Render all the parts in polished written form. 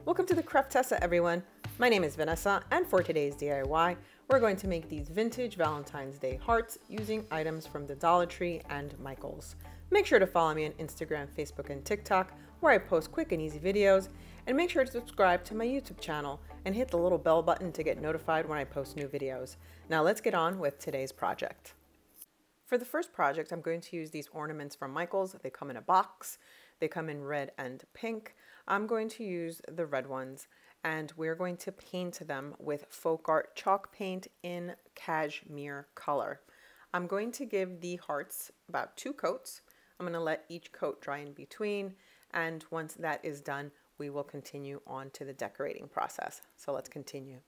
Welcome to the Craftessa, everyone. My name is Vanessa, and for today's DIY, we're going to make these vintage Valentine's Day hearts using items from the Dollar Tree and Michael's. Make sure to follow me on Instagram, Facebook, and TikTok, where I post quick and easy videos, and make sure to subscribe to my YouTube channel and hit the little bell button to get notified when I post new videos. Now let's get on with today's project. For the first project, I'm going to use these ornaments from Michael's. They come in a box. They come in red and pink. I'm going to use the red ones, and we're going to paint them with folk art chalk paint in cashmere color. I'm going to give the hearts about 2 coats. I'm going to let each coat dry in between, and once that is done, we will continue on to the decorating process. So let's continue.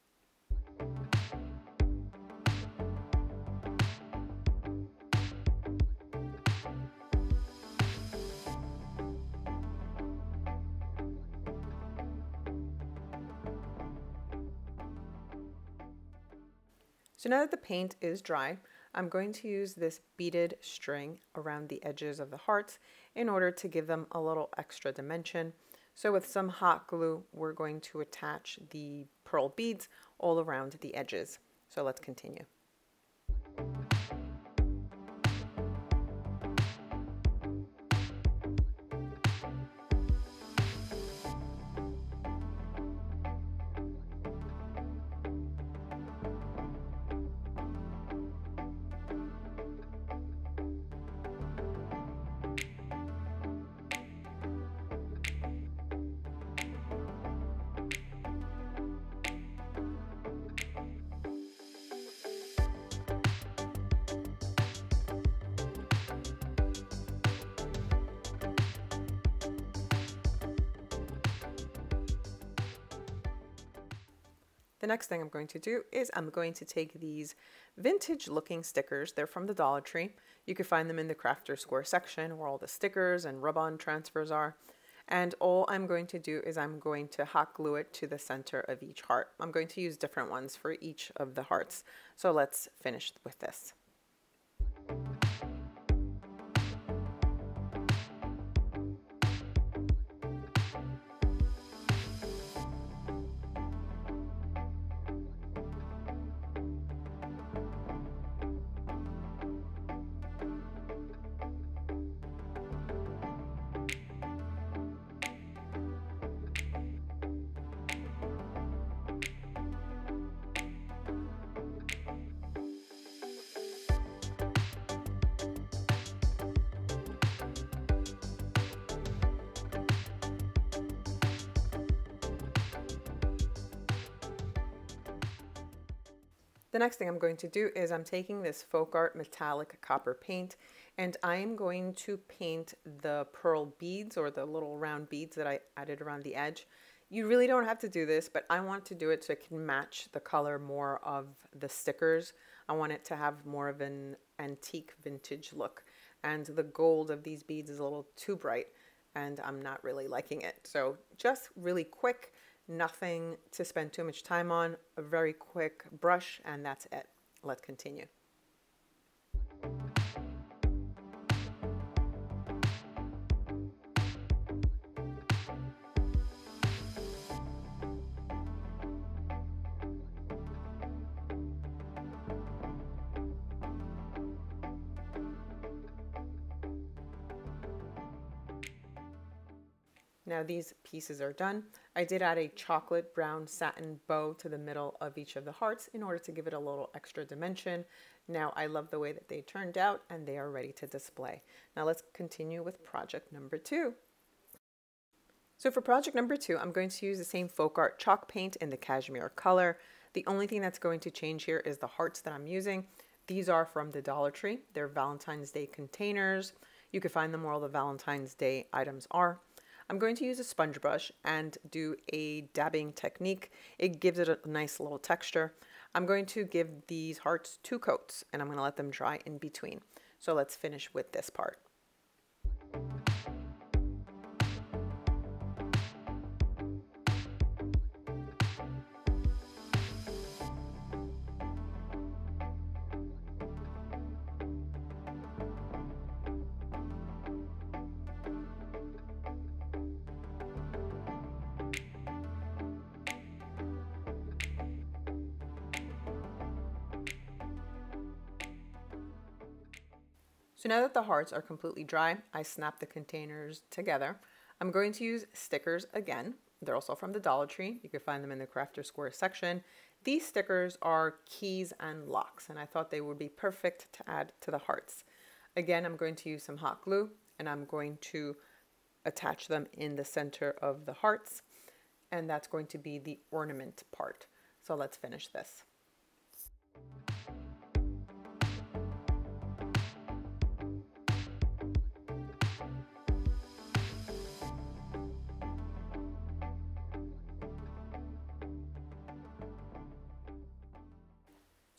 So now that the paint is dry, I'm going to use this beaded string around the edges of the hearts in order to give them a little extra dimension. So with some hot glue, we're going to attach the pearl beads all around the edges. So let's continue. The next thing I'm going to do is I'm going to take these vintage looking stickers. They're from the Dollar Tree. You can find them in the Crafter Square section where all the stickers and rub-on transfers are. And all I'm going to do is I'm going to hot glue it to the center of each heart. I'm going to use different ones for each of the hearts. So let's finish with this. The next thing I'm going to do is I'm taking this folk art metallic copper paint, and I'm going to paint the pearl beads, or the little round beads that I added around the edge. You really don't have to do this, but I want to do it so it can match the color more of the stickers. I want it to have more of an antique vintage look, and the gold of these beads is a little too bright, and I'm not really liking it. So just really quick. Nothing to spend too much time on, a very quick brush, and that's it. Let's continue. Now these pieces are done. I did add a chocolate brown satin bow to the middle of each of the hearts in order to give it a little extra dimension. Now I love the way that they turned out, and they are ready to display. Now let's continue with project number 2. So for project number 2, I'm going to use the same folk art chalk paint in the cashmere color. The only thing that's going to change here is the hearts that I'm using. These are from the Dollar Tree. They're Valentine's Day containers. You can find them where all the Valentine's Day items are. I'm going to use a sponge brush and do a dabbing technique. It gives it a nice little texture. I'm going to give these hearts 2 coats, and I'm going to let them dry in between. So let's finish with this part. So now that the hearts are completely dry, I snapped the containers together. I'm going to use stickers again. They're also from the Dollar Tree. You can find them in the Crafter Square section. These stickers are keys and locks, and I thought they would be perfect to add to the hearts. Again, I'm going to use some hot glue, and I'm going to attach them in the center of the hearts, and that's going to be the ornament part. So let's finish this.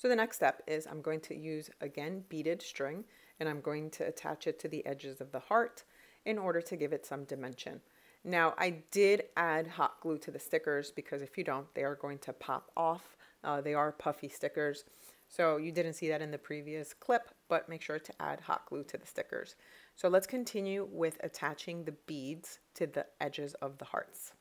So the next step is I'm going to use, again, beaded string, and I'm going to attach it to the edges of the heart in order to give it some dimension. Now, I did add hot glue to the stickers because if you don't, they are going to pop off. They are puffy stickers. So you didn't see that in the previous clip, but make sure to add hot glue to the stickers. So let's continue with attaching the beads to the edges of the hearts.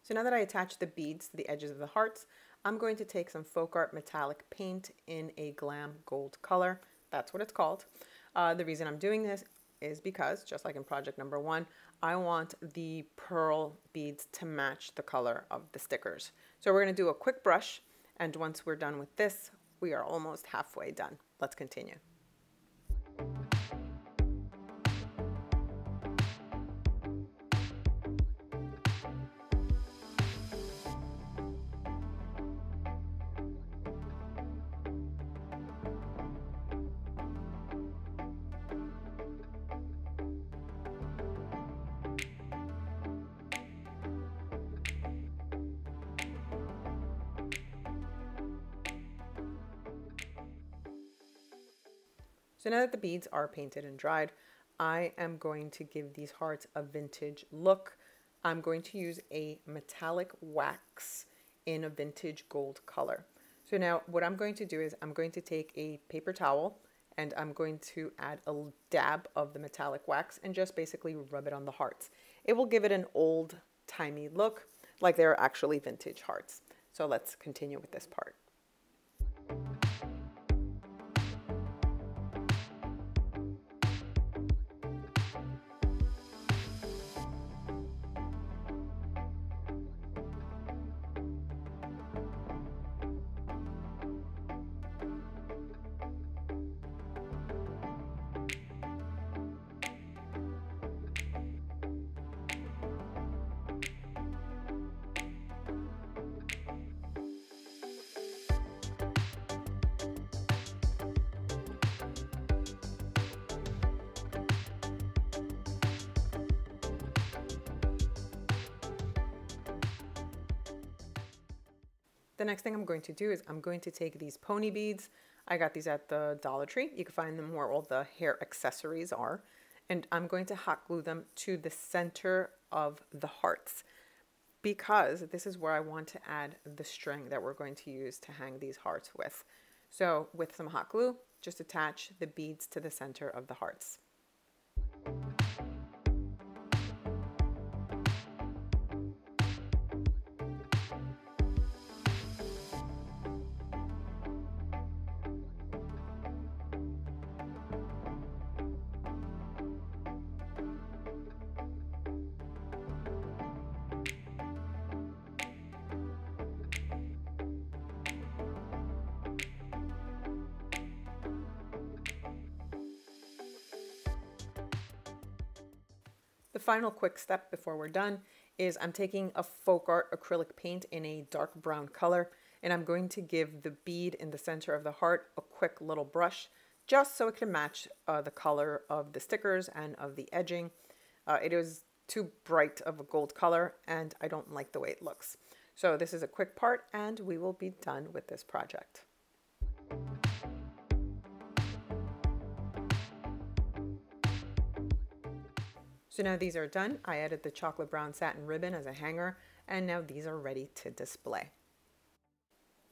So now that I attached the beads to the edges of the hearts, I'm going to take some folk art metallic paint in a glam gold color. That's what it's called. The reason I'm doing this is because, just like in project number 1, I want the pearl beads to match the color of the stickers. So we're going to do a quick brush, and once we're done with this, we are almost halfway done. Let's continue. So now that the beads are painted and dried, I am going to give these hearts a vintage look. I'm going to use a metallic wax in a vintage gold color. So now what I'm going to do is I'm going to take a paper towel and I'm going to add a dab of the metallic wax and just basically rub it on the hearts. It will give it an old-timey look, like they're actually vintage hearts. So let's continue with this part. The next thing I'm going to do is I'm going to take these pony beads. I got these at the Dollar Tree. You can find them where all the hair accessories are. And I'm going to hot glue them to the center of the hearts because this is where I want to add the string that we're going to use to hang these hearts with. So with some hot glue, just attach the beads to the center of the hearts. The final quick step before we're done is I'm taking a folk art acrylic paint in a dark brown color, and I'm going to give the bead in the center of the heart a quick little brush just so it can match the color of the stickers and of the edging. It is too bright of a gold color and I don't like the way it looks. So this is a quick part and we will be done with this project. So now these are done. I added the chocolate brown satin ribbon as a hanger, and now these are ready to display.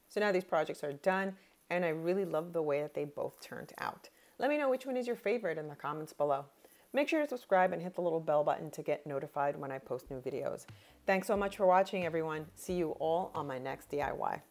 So now these projects are done, and I really love the way that they both turned out. Let me know which one is your favorite in the comments below. Make sure to subscribe and hit the little bell button to get notified when I post new videos. Thanks so much for watching, everyone. See you all on my next DIY.